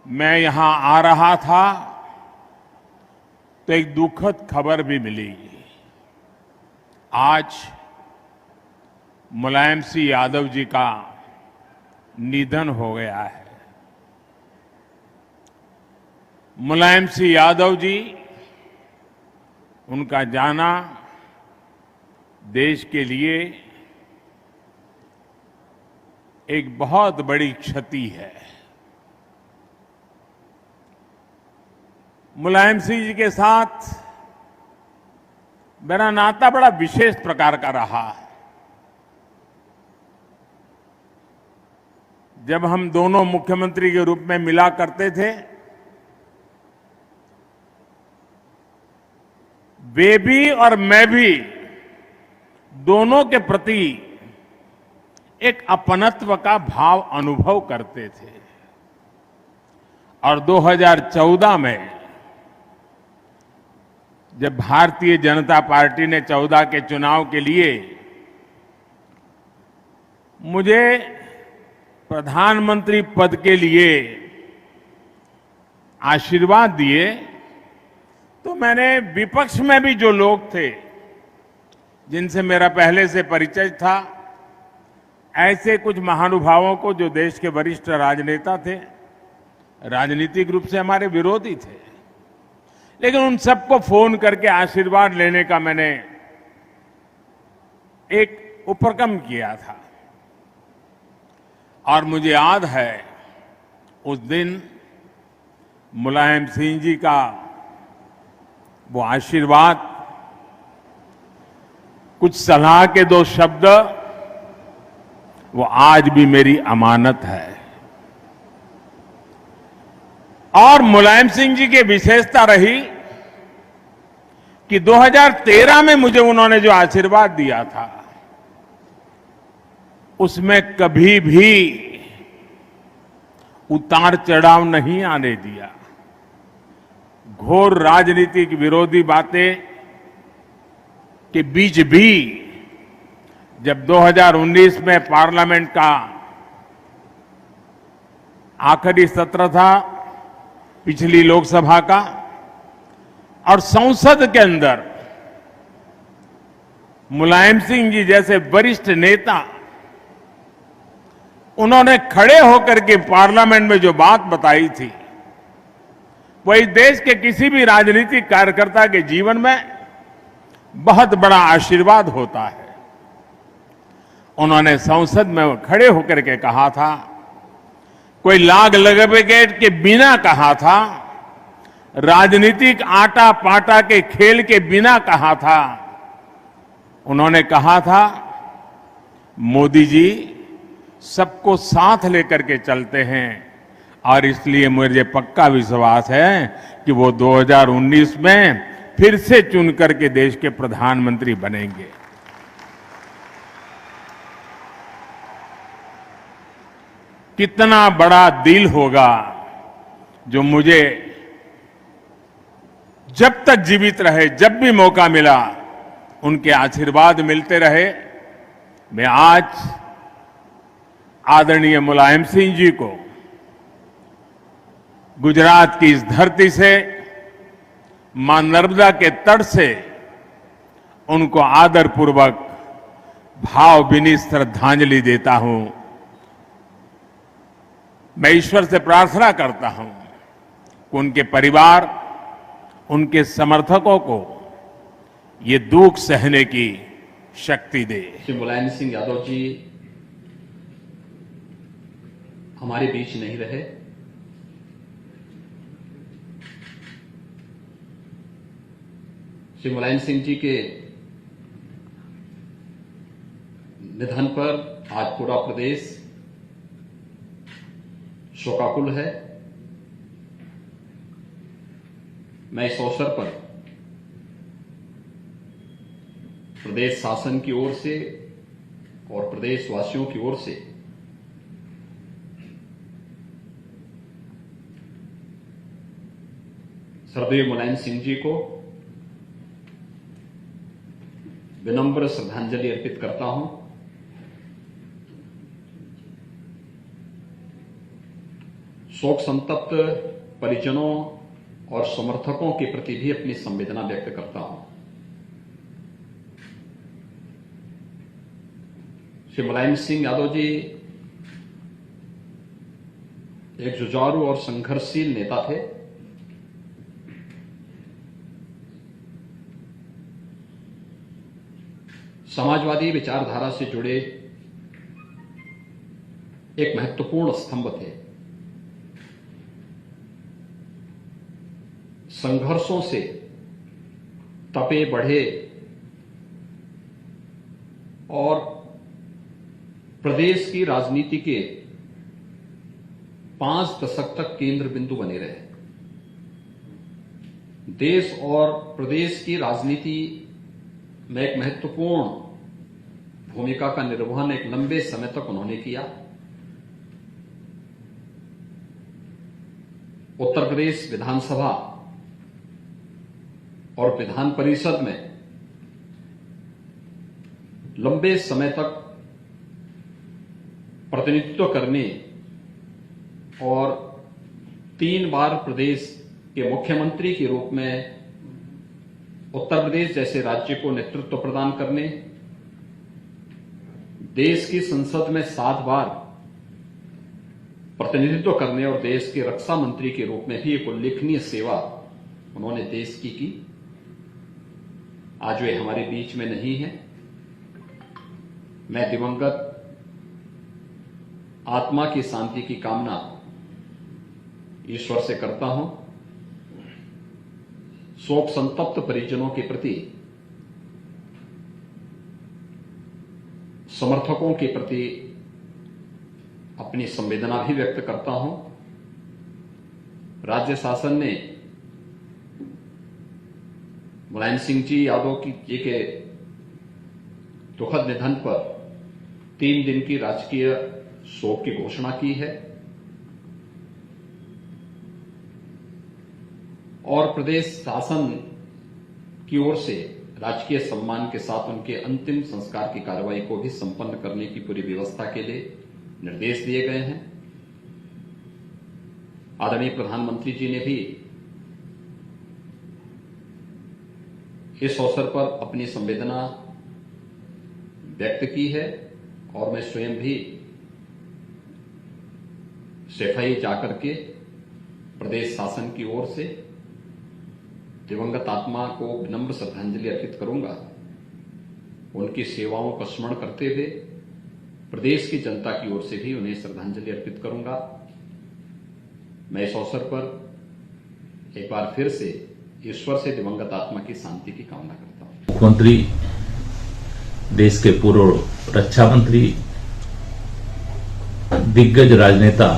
मैं यहां आ रहा था तो एक दुखद खबर भी मिली। आज मुलायम सिंह यादव जी का निधन हो गया है। मुलायम सिंह यादव जी, उनका जाना देश के लिए एक बहुत बड़ी क्षति है। मुलायम सिंह जी के साथ मेरा नाता बड़ा विशेष प्रकार का रहा है। जब हम दोनों मुख्यमंत्री के रूप में मिला करते थे, वे भी और मैं भी दोनों के प्रति एक अपनत्व का भाव अनुभव करते थे। और 2014 में जब भारतीय जनता पार्टी ने 14 के चुनाव के लिए मुझे प्रधानमंत्री पद के लिए आशीर्वाद दिए, तो मैंने विपक्ष में भी जो लोग थे जिनसे मेरा पहले से परिचय था, ऐसे कुछ महानुभावों को जो देश के वरिष्ठ राजनेता थे, राजनीतिक रूप से हमारे विरोधी थे, लेकिन उन सबको फोन करके आशीर्वाद लेने का मैंने एक उपक्रम किया था। और मुझे याद है उस दिन मुलायम सिंह जी का वो आशीर्वाद, कुछ सलाह के 2 शब्द, वो आज भी मेरी अमानत है। और मुलायम सिंह जी की विशेषता रही कि 2013 में मुझे उन्होंने जो आशीर्वाद दिया था, उसमें कभी भी उतार चढ़ाव नहीं आने दिया। घोर राजनीतिक विरोधी बातें के बीच भी जब 2019 में पार्लियामेंट का आखिरी सत्र था, पिछली लोकसभा का, और संसद के अंदर मुलायम सिंह जी जैसे वरिष्ठ नेता, उन्होंने खड़े होकर के पार्लियामेंट में जो बात बताई थी, वही देश के किसी भी राजनीतिक कार्यकर्ता के जीवन में बहुत बड़ा आशीर्वाद होता है। उन्होंने संसद में खड़े होकर के कहा था, कोई लाग लगापेट के बिना कहा था, राजनीतिक आटा पाटा के खेल के बिना कहा था। उन्होंने कहा था, मोदी जी सबको साथ लेकर के चलते हैं, और इसलिए मुझे पक्का विश्वास है कि वो 2019 में फिर से चुन करके देश के प्रधानमंत्री बनेंगे। कितना बड़ा दिल होगा जो मुझे जब तक जीवित रहे, जब भी मौका मिला, उनके आशीर्वाद मिलते रहे। मैं आज आदरणीय मुलायम सिंह जी को गुजरात की इस धरती से, मां नर्मदा के तट से, उनको आदरपूर्वक भावभीनी श्रद्धांजलि देता हूं। मैं ईश्वर से प्रार्थना करता हूं कि उनके परिवार, उनके समर्थकों को ये दुख सहने की शक्ति दे। श्री मुलायम सिंह यादव जी हमारे बीच नहीं रहे। श्री मुलायम सिंह जी के निधन पर आज पूरा प्रदेश शोकाकुल है। मैं इस अवसर पर प्रदेश शासन की ओर से और प्रदेशवासियों की ओर से श्रद्धेय मुलायम सिंह जी को विनम्र श्रद्धांजलि अर्पित करता हूं। शोक संतप्त परिजनों और समर्थकों के प्रति भी अपनी संवेदना व्यक्त करता हूं। श्री मुलायम सिंह यादव जी एक जुझारू और संघर्षशील नेता थे। समाजवादी विचारधारा से जुड़े एक महत्वपूर्ण स्तंभ थे। संघर्षों से तपे बढ़े और प्रदेश की राजनीति के 5 दशक तक केंद्र बिंदु बने रहे। देश और प्रदेश की राजनीति में एक महत्वपूर्ण भूमिका का निर्वहन एक लंबे समय तक उन्होंने किया। उत्तर प्रदेश विधानसभा और विधान परिषद में लंबे समय तक प्रतिनिधित्व करने और 3 बार प्रदेश के मुख्यमंत्री के रूप में उत्तर प्रदेश जैसे राज्य को नेतृत्व प्रदान करने, देश की संसद में 7 बार प्रतिनिधित्व करने और देश के रक्षा मंत्री के रूप में भी एक उल्लेखनीय सेवा उन्होंने देश की। आज वे हमारे बीच में नहीं है। मैं दिवंगत आत्मा की शांति की कामना ईश्वर से करता हूं। शोक संतप्त परिजनों के प्रति, समर्थकों के प्रति अपनी संवेदना भी व्यक्त करता हूं। राज्य शासन ने मुलायम सिंह जी यादव जी के दुखद निधन पर 3 दिन की राजकीय शोक की घोषणा की है और प्रदेश शासन की ओर से राजकीय सम्मान के साथ उनके अंतिम संस्कार की कार्रवाई को भी संपन्न करने की पूरी व्यवस्था के लिए निर्देश दिए गए हैं। आदरणीय प्रधानमंत्री जी ने भी इस अवसर पर अपनी संवेदना व्यक्त की है और मैं स्वयं भी सफाई जाकर के प्रदेश शासन की ओर से दिवंगत आत्मा को विनम्र श्रद्धांजलि अर्पित करूंगा। उनकी सेवाओं का स्मरण करते हुए प्रदेश की जनता की ओर से भी उन्हें श्रद्धांजलि अर्पित करूंगा। मैं इस अवसर पर एक बार फिर से ईश्वर से दिवंगत आत्मा की शांति की कामना करता हूं। मुख्यमंत्री, देश के पूर्व रक्षा मंत्री, दिग्गज राजनेता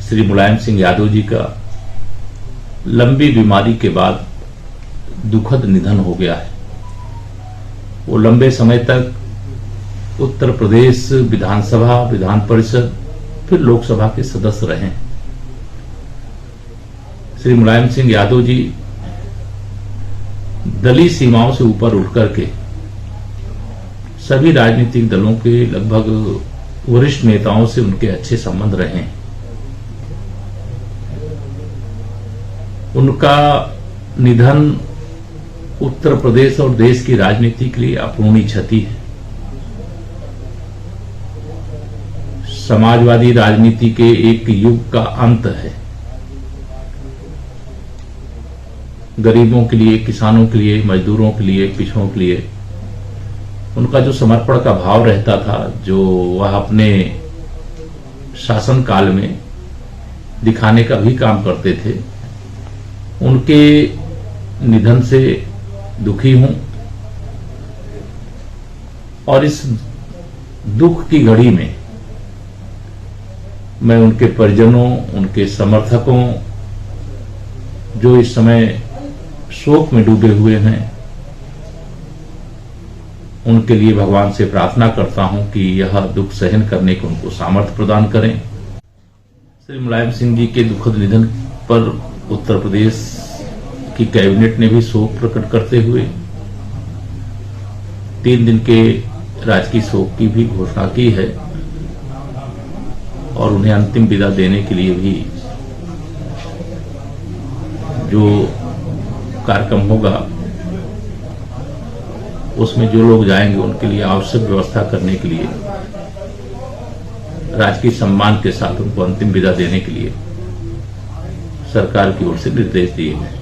श्री मुलायम सिंह यादव जी का लंबी बीमारी के बाद दुखद निधन हो गया है। वो लंबे समय तक उत्तर प्रदेश विधानसभा, विधान परिषद, फिर लोकसभा के सदस्य रहे। श्री मुलायम सिंह यादव जी दलीय सीमाओं से ऊपर उठ करके सभी राजनीतिक दलों के लगभग वरिष्ठ नेताओं से उनके अच्छे संबंध रहे हैं। उनका निधन उत्तर प्रदेश और देश की राजनीति के लिए अपूर्णीय क्षति है। समाजवादी राजनीति के एक युग का अंत है। गरीबों के लिए, किसानों के लिए, मजदूरों के लिए, पिछड़ों के लिए उनका जो समर्पण का भाव रहता था, जो वह अपने शासनकाल में दिखाने का भी काम करते थे, उनके निधन से दुखी हूं और इस दुख की घड़ी में मैं उनके परिजनों, उनके समर्थकों जो इस समय शोक में डूबे हुए हैं, उनके लिए भगवान से प्रार्थना करता हूं कि यह दुख सहन करने को उनको सामर्थ्य प्रदान करें। श्री मुलायम सिंह जी के दुखद निधन पर उत्तर प्रदेश की कैबिनेट ने भी शोक प्रकट करते हुए 3 दिन के राजकीय शोक की भी घोषणा की है और उन्हें अंतिम विदा देने के लिए भी जो कार्यक्रम होगा उसमें जो लोग जाएंगे उनके लिए आवश्यक व्यवस्था करने के लिए राजकीय सम्मान के साथ उनको अंतिम विदा देने के लिए सरकार की ओर से निर्देश दिए गए।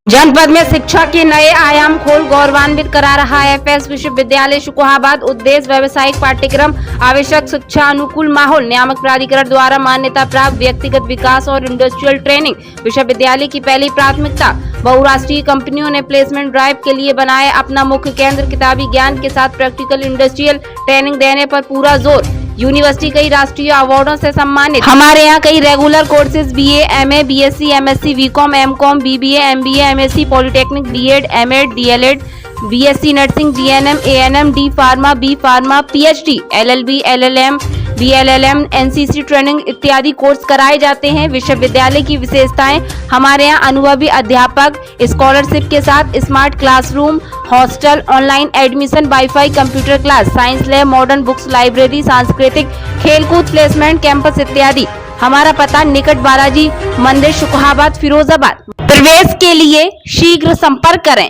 जनपद में शिक्षा के नए आयाम खोल गौरवान्वित करा रहा है एफएस विश्वविद्यालय शुकोहाबाद। उद्देश्य व्यावसायिक पाठ्यक्रम, आवश्यक शिक्षा अनुकूल माहौल, नियामक प्राधिकरण द्वारा मान्यता प्राप्त व्यक्तिगत विकास और इंडस्ट्रियल ट्रेनिंग। विश्वविद्यालय की पहली प्राथमिकता। बहुराष्ट्रीय कंपनियों ने प्लेसमेंट ड्राइव के लिए बनाया अपना मुख्य केंद्र। किताबी ज्ञान के साथ प्रैक्टिकल इंडस्ट्रियल ट्रेनिंग देने पर पूरा जोर। यूनिवर्सिटी कई राष्ट्रीय अवार्डों से सम्मानित। हमारे यहाँ कई regular courses BA, MA, BSc, MSc, BCom, MCom, BBA, MBA, MSc, polytechnic, BEd, MEd, DElEd, BSc nursing, GNM, ANM, D pharma, B pharma, PhD, LLB, LLM, BLLM, NCC training इत्यादि कोर्स कराए जाते हैं। विश्वविद्यालय की विशेषताएं, हमारे यहाँ अनुभवी अध्यापक, स्कॉलरशिप के साथ smart classroom, hostel, online admission, wifi, computer class, science lab, modern books library, सांस्कृतिक, खेलकूद, प्लेसमेंट कैंपस इत्यादि। हमारा पता निकट बालाजी मंदिर, शुकोहाबाद, फिरोजाबाद। प्रवेश के लिए शीघ्र संपर्क करें।